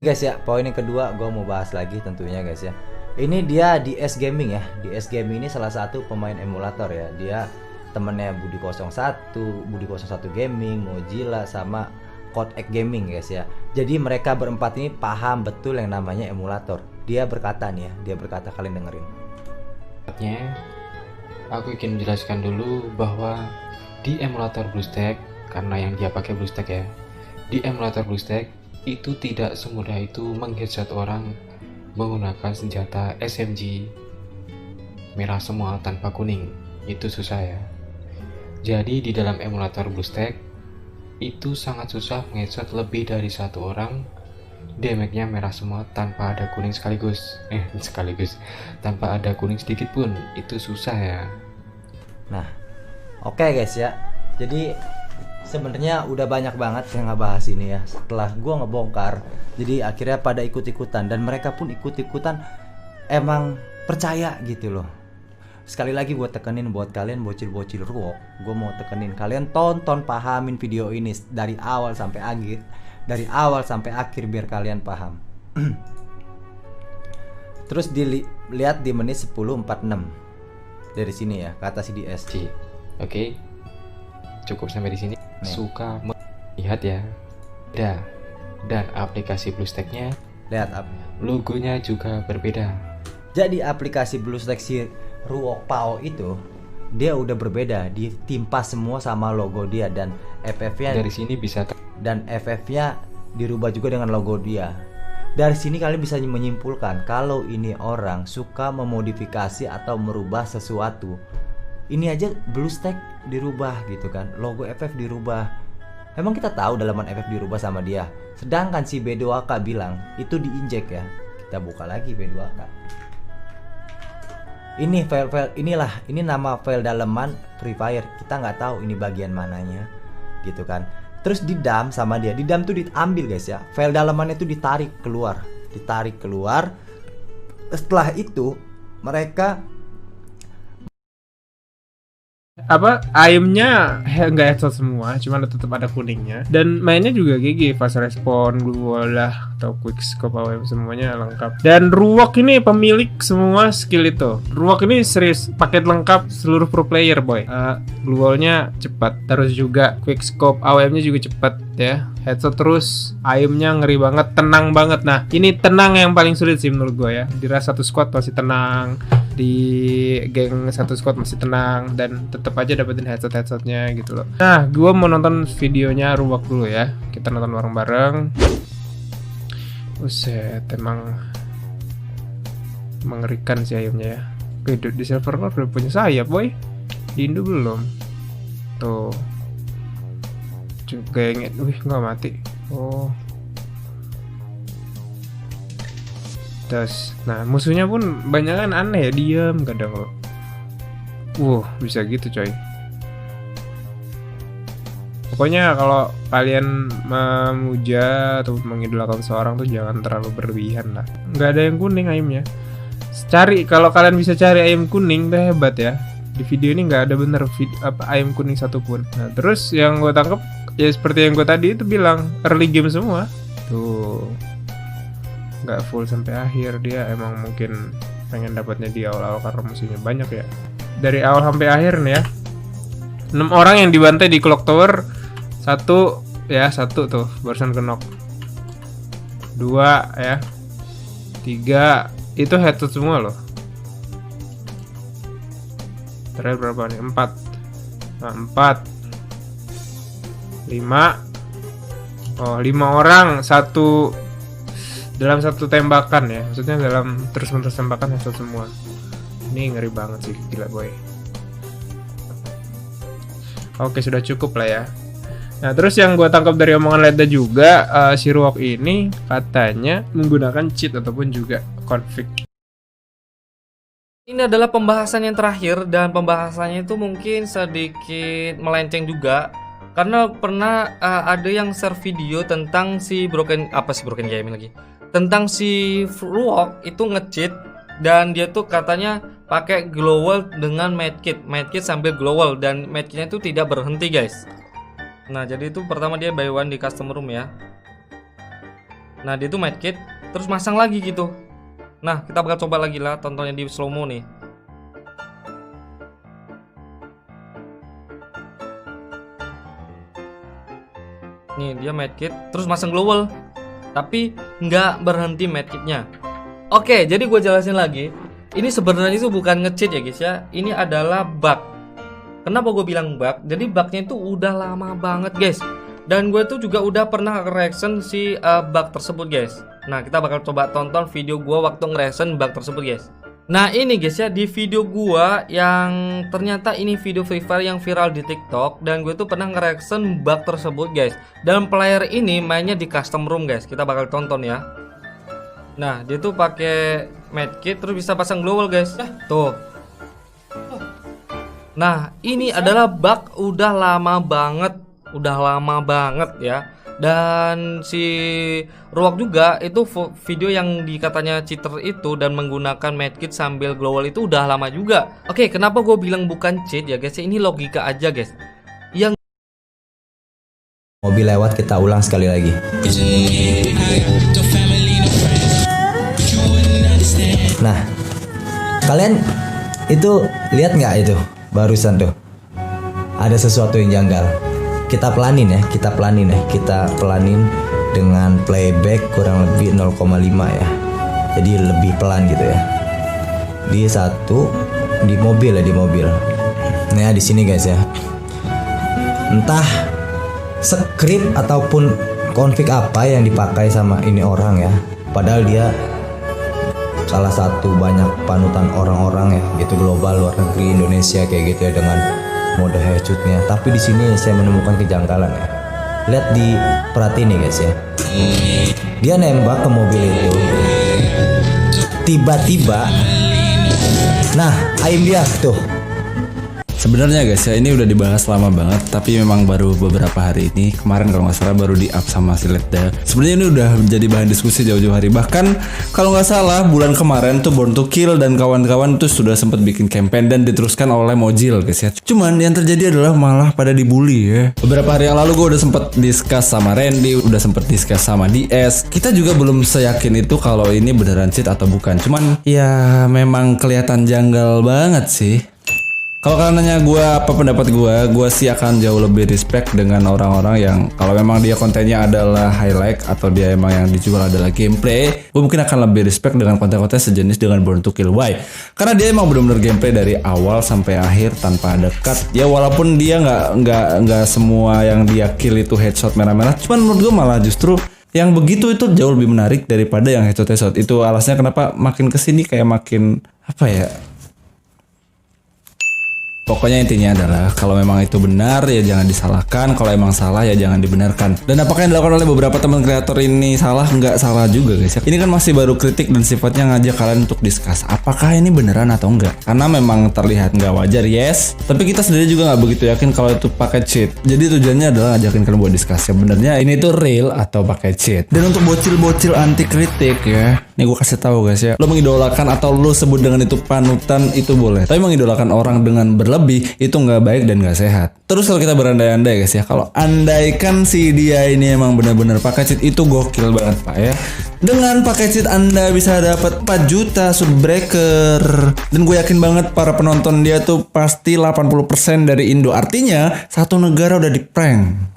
Guys ya, poin yang kedua gue mau bahas lagi tentunya guys ya. Ini dia di S Gaming ya. Di S Gaming ini salah satu pemain emulator ya. Dia temennya Budi01 Gaming, Mozilla sama Code X Gaming guys ya. Jadi mereka berempat ini paham betul yang namanya emulator. Dia berkata nih ya, dia berkata, kalian dengerin. Aku ingin menjelaskan dulu bahwa di emulator BlueStack, karena yang dia pakai BlueStack ya, di emulator BlueStack itu tidak semudah itu mengheadshot orang menggunakan senjata SMG merah semua tanpa kuning. Itu susah ya. Jadi di dalam emulator BlueStack itu sangat susah mengheadshot lebih dari satu orang, damage-nya merah semua tanpa ada kuning sekaligus tanpa ada kuning sedikit pun. Itu susah ya. Nah, oke guys ya. Jadi sebenarnya udah banyak banget yang ngebahas ini ya. Setelah gua ngebongkar, jadi akhirnya pada ikut-ikutan dan mereka pun ikut-ikutan emang percaya gitu loh. Sekali lagi gue tekenin buat kalian bocil-bocil ruok, gue mau tekenin kalian tonton, pahamin video ini dari awal sampai akhir biar kalian paham. Terus dilihat di menit 10.46 dari sini ya, kata CDS. Oke, cukup sampai di sini. Nih. Suka melihat ya. Dan aplikasi BlueStack-nya, Lihat logonya juga berbeda. Jadi aplikasi BlueStack si Ruok Pao itu dia udah berbeda, ditimpa semua sama logo dia dan FF-nya Dari sini bisa dirubah juga dengan logo dia. Dari sini kalian bisa menyimpulkan kalau ini orang suka memodifikasi atau merubah sesuatu. Ini aja BlueStack dirubah gitu kan, logo FF dirubah. Emang kita tahu dalaman FF dirubah sama dia. Sedangkan si B2K bilang itu diinjek ya. Kita buka lagi B2K. Ini file inilah, ini nama file dalaman Free Fire. Kita nggak tahu ini bagian mananya gitu kan. Terus di dump sama dia, di dump tuh diambil guys ya. File dalamannya tuh ditarik keluar. Setelah itu mereka ayamnya nggak headshot semua, cuma tetap ada kuningnya, dan mainnya juga GG, fast respawn, glue wall lah atau quick scope AWM semuanya lengkap. Dan Ruok ini pemilik semua skill itu. Ruok ini serius paket lengkap seluruh pro player boy. Glue wallnya cepat, terus juga quick scope AWM-nya juga cepat ya. Headshot terus, aimnya ngeri banget, tenang banget. Nah ini tenang yang paling sulit sih menurut gue ya. Di rush satu squad masih tenang, di geng satu squad masih tenang, dan tetap aja dapetin headshotnya gitu loh. Nah gue mau nonton videonya Ruok dulu ya. Kita nonton bareng-bareng. Buset, emang mengerikan sih ayamnya ya. Oke, di server udah punya sayap boy, di Indo belum. Tuh juga ingin, nggak mati. Oh, terus, nah musuhnya pun banyak kan aneh ya, diam kadang loh. Bisa gitu coy. Pokoknya kalau kalian memuja atau mengidolakan seorang tuh jangan terlalu berlebihan lah. Nggak ada yang kuning ayamnya. Kalau kalian bisa cari ayam kuning tuh hebat ya. Di video ini nggak ada bener ayam kuning satupun. Nah terus yang gue tangkep ya seperti yang gue tadi itu bilang, early game semua. Tuh nggak full sampai akhir, dia emang mungkin pengen dapatnya di awal-awal karena musuhnya banyak ya. Dari awal sampai akhir nih ya, 6 orang yang dibantai di clock tower. Satu tuh barusan kenok. 2 ya, 3 itu headshot semua loh. Terakhir berapa nih? 4. Nah, 4 5 orang dalam satu tembakan ya. Maksudnya dalam terus-menerus tembakan headshot semua. Ini ngeri banget sih, gila boy. Oke, sudah cukup lah ya. Nah terus yang gue tangkap dari omongan Leda juga, si Ruok ini katanya menggunakan cheat ataupun juga config. Ini adalah pembahasan yang terakhir, dan pembahasannya itu mungkin sedikit melenceng juga, karena pernah ada yang share video tentang si broken gaming lagi, tentang si Ruok itu nge-cheat, dan dia tuh katanya pakai glow wall dengan medkit sambil glow wall, dan medkitnya itu tidak berhenti guys. Nah jadi itu pertama dia buy one di custom room ya. Nah dia tuh medkit terus masang lagi gitu. Nah kita bakal coba lagi lah, tontonnya di slow mo nih. Nih dia medkit terus masang glowal, tapi nggak berhenti medkitnya. Oke, jadi gue jelasin lagi. Ini sebenarnya itu bukan nge-cheat ya guys ya. Ini adalah bug. Kenapa gue bilang bug? Jadi bugnya itu udah lama banget guys. Dan gue tuh juga udah pernah reaction si bug tersebut guys. Nah kita bakal coba tonton video gue waktu nge-reaction bug tersebut guys. Nah ini guys ya, di video gua yang ternyata ini video Free Fire yang viral di TikTok, dan gue tuh pernah nge-reaction bug tersebut guys. Dan player ini mainnya di custom room guys. Kita bakal tonton ya. Nah dia tuh pakai medkit terus bisa pasang global guys. Tuh. Nah ini adalah bug udah lama banget ya. Dan si Ruak juga itu video yang dikatanya cheater itu dan menggunakan medkit sambil glowal itu udah lama juga. Oke, kenapa gue bilang bukan cheat ya guys? Ini logika aja guys. Yang mobil lewat, kita ulang sekali lagi. Nah, kalian itu lihat nggak itu barusan tuh? Ada sesuatu yang janggal. Kita pelanin dengan playback kurang lebih 0,5 ya. Jadi lebih pelan gitu ya. Di mobil. Nah, di sini guys ya. Entah script ataupun config apa yang dipakai sama ini orang ya. Padahal dia salah satu banyak panutan orang-orang ya, gitu global, luar negeri, Indonesia kayak gitu ya, dengan mode headshotnya. Tapi di sini saya menemukan kejanggalan ya. Lihat, perhatiin nih guys ya. Dia nembak ke mobil itu. Tiba-tiba, nah aim dia tuh. Sebenarnya guys ya, ini udah dibahas lama banget, tapi memang baru beberapa hari ini. Kemarin kalau nggak salah baru di up sama si Letda. Sebenarnya ini udah menjadi bahan diskusi jauh-jauh hari. Bahkan kalau nggak salah bulan kemarin tuh Born to Kill dan kawan-kawan tuh sudah sempat bikin campaign dan diteruskan oleh Mojil guys ya. Cuman yang terjadi adalah malah pada dibully ya. Beberapa hari yang lalu gue udah sempat discuss sama Randy, udah sempat discuss sama DS. Kita juga belum seyakin itu kalau ini beneran cheat atau bukan. Cuman ya memang kelihatan janggal banget sih. Kalau kalian nanya gue apa pendapat gue sih akan jauh lebih respect dengan orang-orang yang kalau memang dia kontennya adalah highlight atau dia emang yang dijual adalah gameplay, gue mungkin akan lebih respect dengan konten-konten sejenis dengan Born to Kill. Why? Karena dia emang benar-benar gameplay dari awal sampai akhir tanpa ada cut. Ya walaupun dia nggak semua yang dia kill itu headshot merah-merah, cuman menurut gue malah justru yang begitu itu jauh lebih menarik daripada yang headshot. Itu alasannya kenapa makin kesini kayak makin apa ya? Pokoknya intinya adalah kalau memang itu benar ya jangan disalahkan, kalau emang salah ya jangan dibenarkan. Dan apakah yang dilakukan oleh beberapa teman kreator ini salah? Nggak salah juga guys ya. Ini kan masih baru kritik dan sifatnya ngajak kalian untuk discuss apakah ini beneran atau enggak. Karena memang terlihat nggak wajar, yes. Tapi kita sendiri juga nggak begitu yakin kalau itu pakai cheat. Jadi tujuannya adalah ngajakin kalian buat discuss sebenarnya ini tuh real atau pakai cheat. Dan untuk bocil-bocil anti kritik ya, nih gue kasih tahu guys ya, lo mengidolakan atau lo sebut dengan itu panutan itu boleh. Tapi mengidolakan orang dengan lebih itu nggak baik dan nggak sehat. Terus kalau kita berandai-andai guys ya, kalau andaikan si dia ini emang benar-benar pakai cheat, itu gokil banget pak ya. Dengan pakai cheat Anda bisa dapat 4 juta subbreaker. Dan gue yakin banget para penonton dia tuh pasti 80% dari Indo. Artinya satu negara udah di prank.